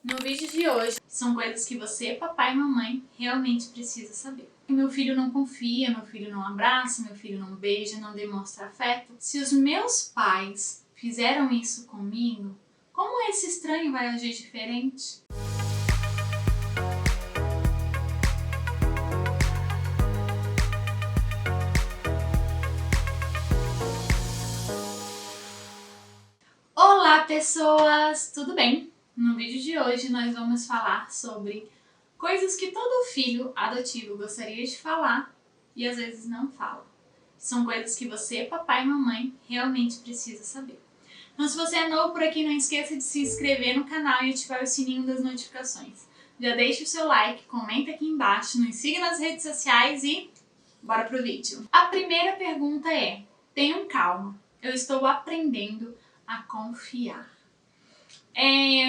No vídeo de hoje, são coisas que você, papai e mamãe, realmente precisa saber. Meu filho não confia, meu filho não abraça, meu filho não beija, não demonstra afeto. Se os meus pais fizeram isso comigo, como esse estranho vai agir diferente? Olá, pessoas! Tudo bem? No vídeo de hoje nós vamos falar sobre coisas que todo filho adotivo gostaria de falar e às vezes não fala. São coisas que você, papai e mamãe, realmente precisa saber. Então, se você é novo por aqui, não esqueça de se inscrever no canal e ativar o sininho das notificações. Já deixe o seu like, comenta aqui embaixo, nos siga nas redes sociais e bora pro vídeo. A primeira pergunta é: tenham calma, eu estou aprendendo a confiar.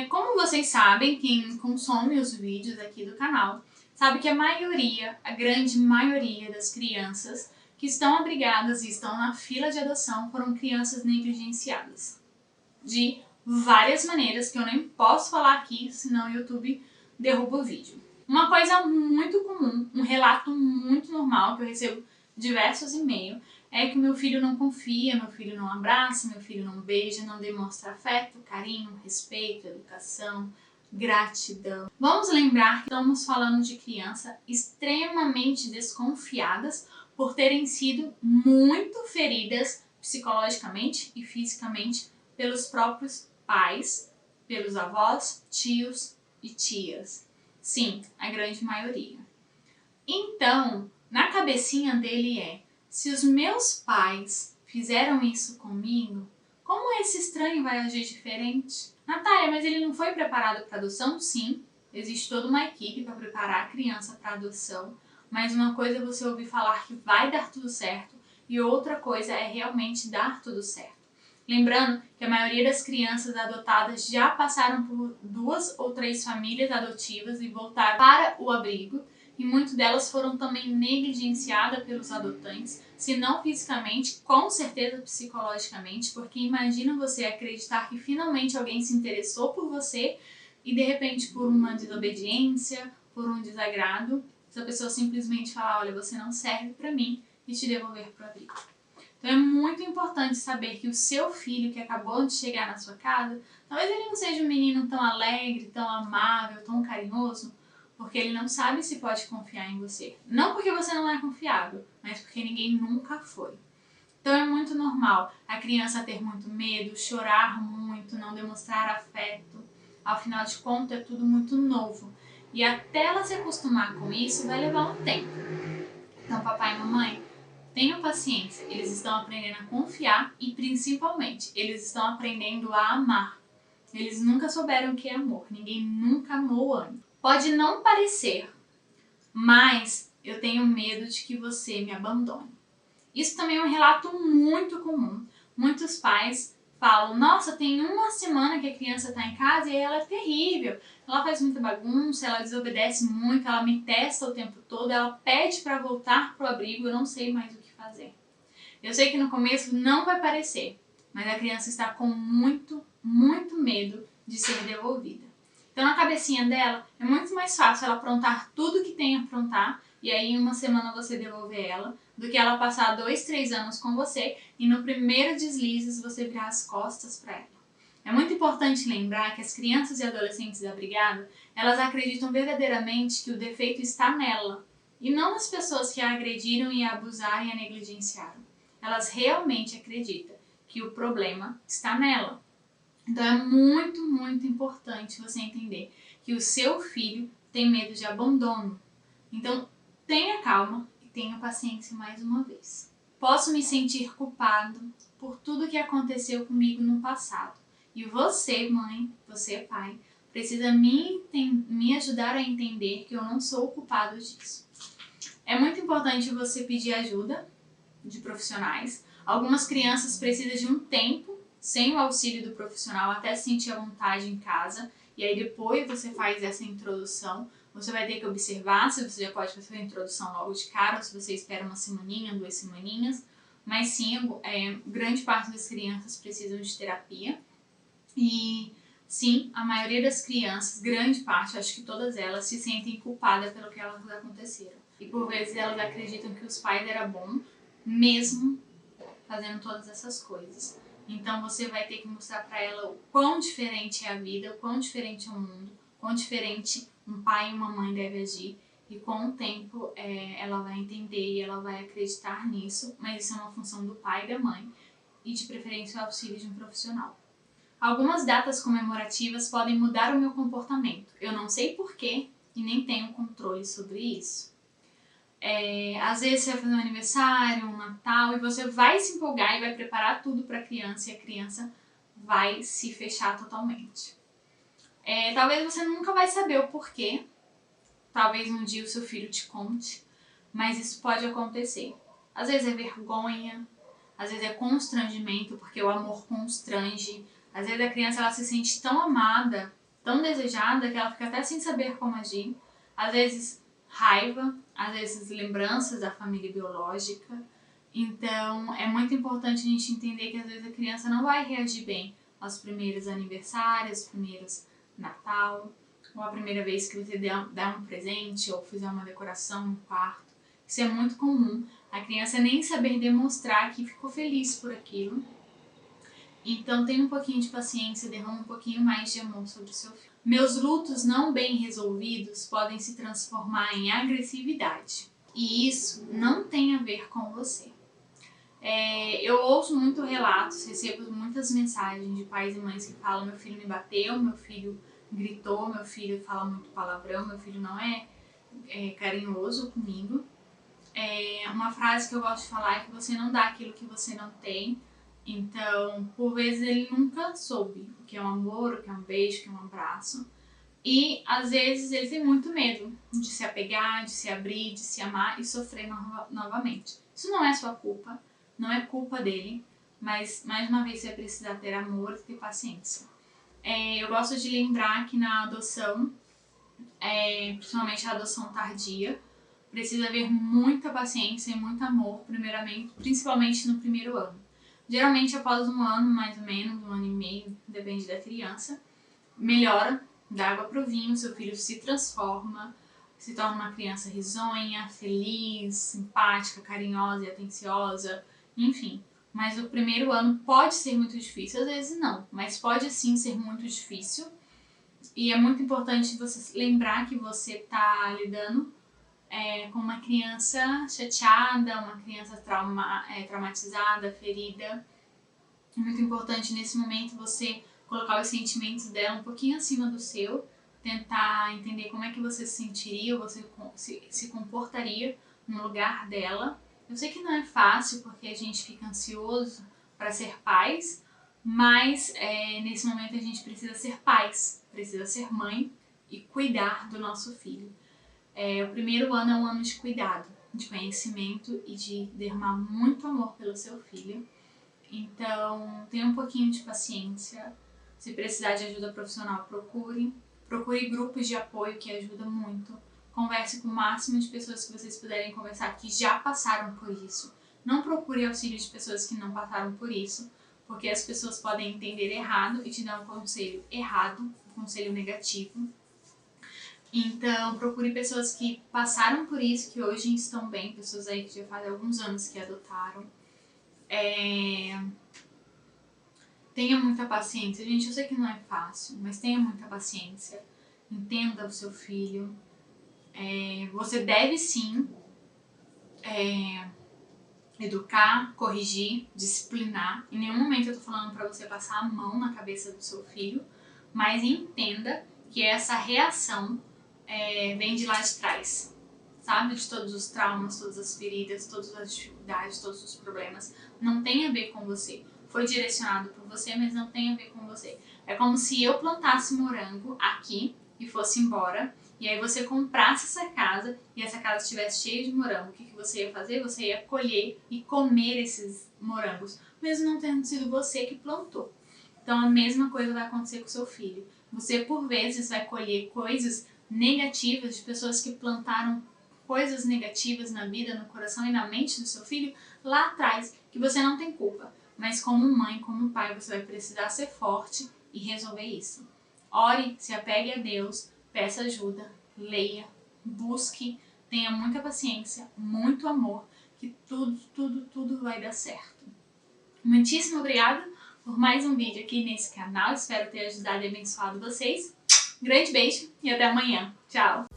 Como vocês sabem, quem consome os vídeos aqui do canal, sabe que a grande maioria das crianças que estão abrigadas e estão na fila de adoção foram crianças negligenciadas. De várias maneiras que eu nem posso falar aqui, senão o YouTube derruba o vídeo. Uma coisa muito comum, um relato muito normal que eu recebo diversos e-mails, é que meu filho não confia, meu filho não abraça, meu filho não beija, não demonstra afeto, carinho, respeito, educação, gratidão. Vamos lembrar que estamos falando de crianças extremamente desconfiadas por terem sido muito feridas psicologicamente e fisicamente pelos próprios pais, pelos avós, tios e tias. Sim, a grande maioria. Então, na cabecinha dele se os meus pais fizeram isso comigo, como esse estranho vai agir diferente? Natália, mas ele não foi preparado para adoção? Sim, existe toda uma equipe para preparar a criança para adoção, mas uma coisa é você ouvir falar que vai dar tudo certo e outra coisa é realmente dar tudo certo. Lembrando que a maioria das crianças adotadas já passaram por 2 ou 3 famílias adotivas e voltaram para o abrigo, e muitas delas foram também negligenciadas pelos adotantes, se não fisicamente, com certeza psicologicamente, porque imagina você acreditar que finalmente alguém se interessou por você e de repente por uma desobediência, por um desagrado, essa pessoa simplesmente falar: olha, você não serve para mim, e te devolver para o abrigo. Então é muito importante saber que o seu filho que acabou de chegar na sua casa, talvez ele não seja um menino tão alegre, tão amável, tão carinhoso, porque ele não sabe se pode confiar em você. Não porque você não é confiável, mas porque ninguém nunca foi. Então é muito normal a criança ter muito medo, chorar muito, não demonstrar afeto. Ao final de contas é tudo muito novo. E até ela se acostumar com isso vai levar um tempo. Então papai e mamãe, tenham paciência, eles estão aprendendo a confiar e principalmente eles estão aprendendo a amar. Eles nunca souberam o que é amor, ninguém nunca amou antes. Pode não parecer, mas eu tenho medo de que você me abandone. Isso também é um relato muito comum. Muitos pais falam: nossa, tem uma semana que a criança está em casa e ela é terrível. Ela faz muita bagunça, ela desobedece muito, ela me testa o tempo todo, ela pede para voltar pro abrigo, eu não sei mais o que fazer. Eu sei que no começo não vai parecer, mas a criança está com muito, muito medo de ser devolvida. Então, na cabecinha dela, é muito mais fácil ela aprontar tudo que tem a aprontar e aí em uma semana você devolver ela, do que ela passar 2, 3 anos com você e no primeiro deslize você virar as costas para ela. É muito importante lembrar que as crianças e adolescentes abrigadas, elas acreditam verdadeiramente que o defeito está nela e não nas pessoas que a agrediram e a abusaram e a negligenciaram. Elas realmente acreditam que o problema está nela. Então é muito, muito importante você entender que o seu filho tem medo de abandono. Então tenha calma e tenha paciência mais uma vez. Posso me sentir culpado por tudo que aconteceu comigo no passado. E você, mãe, você, pai, precisa me ajudar a entender que eu não sou o culpado disso. É muito importante você pedir ajuda de profissionais. Algumas crianças precisam de um tempo sem o auxílio do profissional até sentir a vontade em casa, e aí depois você faz essa introdução. Você vai ter que observar se você já pode fazer a introdução logo de cara ou se você espera uma semaninha, 2 semaninhas, mas sim, grande parte das crianças precisam de terapia. E Sim, a maioria das crianças, grande parte, acho que todas elas, se sentem culpadas pelo que elas aconteceram. E por vezes elas acreditam que os pais eram bons, mesmo fazendo todas essas coisas. Então você vai ter que mostrar para ela o quão diferente é a vida, o quão diferente é o mundo, o quão diferente um pai e uma mãe devem agir. E com o tempo ela vai entender e ela vai acreditar nisso, mas isso é uma função do pai e da mãe, e de preferência o auxílio de um profissional. Algumas datas comemorativas podem mudar o meu comportamento. Eu não sei porquê e nem tenho controle sobre isso. Às vezes você vai fazer um aniversário, um Natal, e você vai se empolgar e vai preparar tudo para a criança, e a criança vai se fechar totalmente. Talvez você nunca vai saber o porquê, talvez um dia o seu filho te conte, mas isso pode acontecer. Às vezes é vergonha, às vezes é constrangimento, porque o amor constrange. Às vezes a criança ela se sente tão amada, tão desejada, que ela fica até sem saber como agir. Às vezes raiva, às vezes lembranças da família biológica. Então é muito importante a gente entender que às vezes a criança não vai reagir bem aos primeiros aniversários, aos primeiros Natal, ou a primeira vez que você dá um presente ou fizer uma decoração no quarto. Isso é muito comum. A criança nem saber demonstrar que ficou feliz por aquilo. Então tenha um pouquinho de paciência, derrama um pouquinho mais de amor sobre o seu filho. Meus lutos não bem resolvidos podem se transformar em agressividade. E isso não tem a ver com você. Eu ouço muito relatos, recebo muitas mensagens de pais e mães que falam: meu filho me bateu, meu filho gritou, meu filho fala muito palavrão, meu filho não é carinhoso comigo. Uma frase que eu gosto de falar é que você não dá aquilo que você não tem. Então, por vezes ele nunca soube o que é um amor, o que é um beijo, o que é um abraço. E às vezes ele tem muito medo de se apegar, de se abrir, de se amar e sofrer novamente. Isso não é sua culpa, não é culpa dele, mas mais uma vez você vai precisar ter amor e ter paciência. Eu gosto de lembrar que na adoção, principalmente a adoção tardia, precisa haver muita paciência e muito amor, primeiramente, principalmente no primeiro ano. Geralmente após um ano, mais ou menos, um ano e meio, depende da criança, melhora, dá água pro vinho, seu filho se transforma, se torna uma criança risonha, feliz, simpática, carinhosa e atenciosa, enfim. Mas o primeiro ano pode ser muito difícil, às vezes não, mas pode sim ser muito difícil. E é muito importante você lembrar que você está lidando com uma criança chateada, uma criança traumatizada, ferida. É muito importante nesse momento você colocar os sentimentos dela um pouquinho acima do seu, tentar entender como é que você se sentiria, você se comportaria no lugar dela. Eu sei que não é fácil porque a gente fica ansioso para ser pais, mas nesse momento a gente precisa ser pais, precisa ser mãe e cuidar do nosso filho. O primeiro ano é um ano de cuidado, de conhecimento e de derramar muito amor pelo seu filho. Então, tenha um pouquinho de paciência. Se precisar de ajuda profissional, procure. Procure grupos de apoio, que ajuda muito. Converse com o máximo de pessoas que vocês puderem conversar, que já passaram por isso. Não procure auxílio de pessoas que não passaram por isso, porque as pessoas podem entender errado e te dar um conselho errado, um conselho negativo. Então, procure pessoas que passaram por isso, que hoje estão bem, pessoas aí que já fazem alguns anos que adotaram. Tenha muita paciência. Gente, eu sei que não é fácil, mas tenha muita paciência. Entenda o seu filho. Você deve sim educar, corrigir, disciplinar. Em nenhum momento eu tô falando pra você passar a mão na cabeça do seu filho, mas entenda que essa reação vem de lá de trás, sabe? De todos os traumas, todas as feridas, todas as dificuldades, todos os problemas. Não tem a ver com você. Foi direcionado por você, mas não tem a ver com você. É como se eu plantasse morango aqui e fosse embora, e aí você comprasse essa casa e essa casa estivesse cheia de morango. O que você ia fazer? Você ia colher e comer esses morangos, mesmo não tendo sido você que plantou. Então a mesma coisa vai acontecer com o seu filho. Você, por vezes, vai colher coisas negativas de pessoas que plantaram coisas negativas na vida, no coração e na mente do seu filho lá atrás, que você não tem culpa. Mas como mãe, como pai, você vai precisar ser forte e resolver isso. ore, se apegue a Deus, peça ajuda, leia, busque, tenha muita paciência, muito amor, que tudo vai dar certo. Muitíssimo obrigada por mais um vídeo aqui nesse canal. Espero ter ajudado e abençoado vocês. Grande beijo e até amanhã. Tchau!